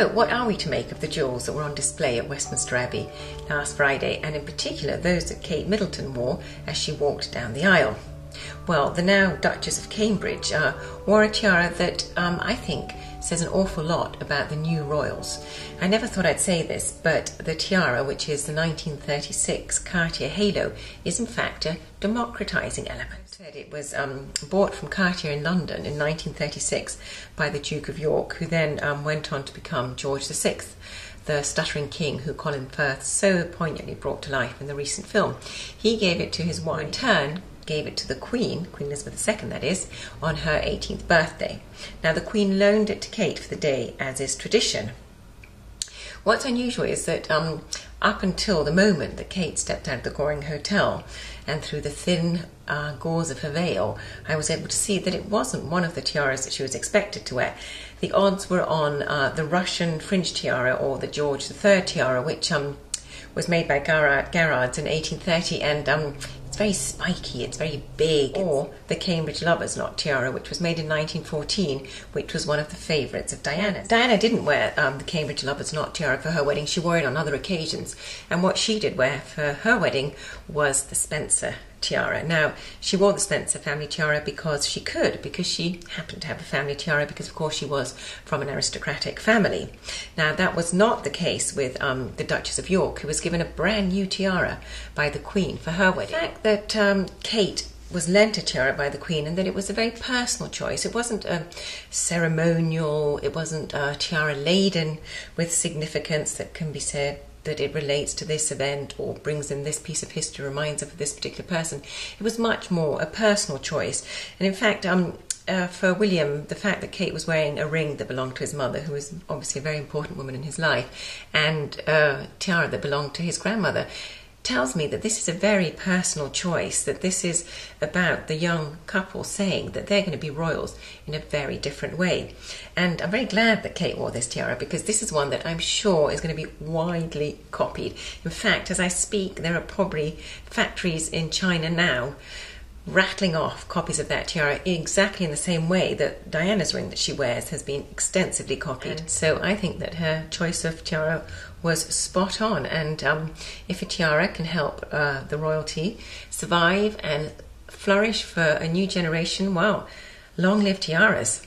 So, what are we to make of the jewels that were on display at Westminster Abbey last Friday, and in particular those that Kate Middleton wore as she walked down the aisle? Well, the now Duchess of Cambridge wore a tiara that I think says an awful lot about the new royals. I never thought I'd say this, but the tiara, which is the 1936 Cartier halo, is in fact a democratising element. It was bought from Cartier in London in 1936 by the Duke of York, who then went on to become George VI, the stuttering king who Colin Firth so poignantly brought to life in the recent film. He gave it to his wife, in turn gave it to the Queen, Queen Elizabeth II that is, on her 18th birthday. Now the Queen loaned it to Kate for the day, as is tradition. What's unusual is that up until the moment that Kate stepped out of the Goring Hotel and through the thin gauze of her veil, I was able to see that it wasn't one of the tiaras that she was expected to wear. The odds were on the Russian fringe tiara, or the George III tiara, which was made by Garrards in 1830, and it's very spiky, it's very big. Or the Cambridge Lovers' Knot tiara, which was made in 1914, which was one of the favourites of Diana. Diana didn't wear the Cambridge Lovers' Knot tiara for her wedding. She wore it on other occasions, and what she did wear for her wedding was the Spencer tiara. Now, she wore the Spencer family tiara because she could, because she happened to have a family tiara, because of course she was from an aristocratic family. Now, that was not the case with the Duchess of York, who was given a brand new tiara by the Queen for her wedding. The fact that Kate was lent a tiara by the Queen, and that it was a very personal choice. It wasn't a ceremonial, it wasn't a tiara laden with significance that can be said that it relates to this event or brings in this piece of history, reminds of this particular person. It was much more a personal choice. And in fact, for William, the fact that Kate was wearing a ring that belonged to his mother, who was obviously a very important woman in his life, and a tiara that belonged to his grandmother, tells me that this is a very personal choice, that this is about the young couple saying that they're going to be royals in a very different way. And I'm very glad that Kate wore this tiara, because this is one that I'm sure is going to be widely copied. In fact, as I speak, there are probably factories in China now rattling off copies of that tiara exactly in the same way that Diana's ring that she wears has been extensively copied. And so I think that her choice of tiara was spot on, and if a tiara can help the royalty survive and flourish for a new generation, well, long live tiaras.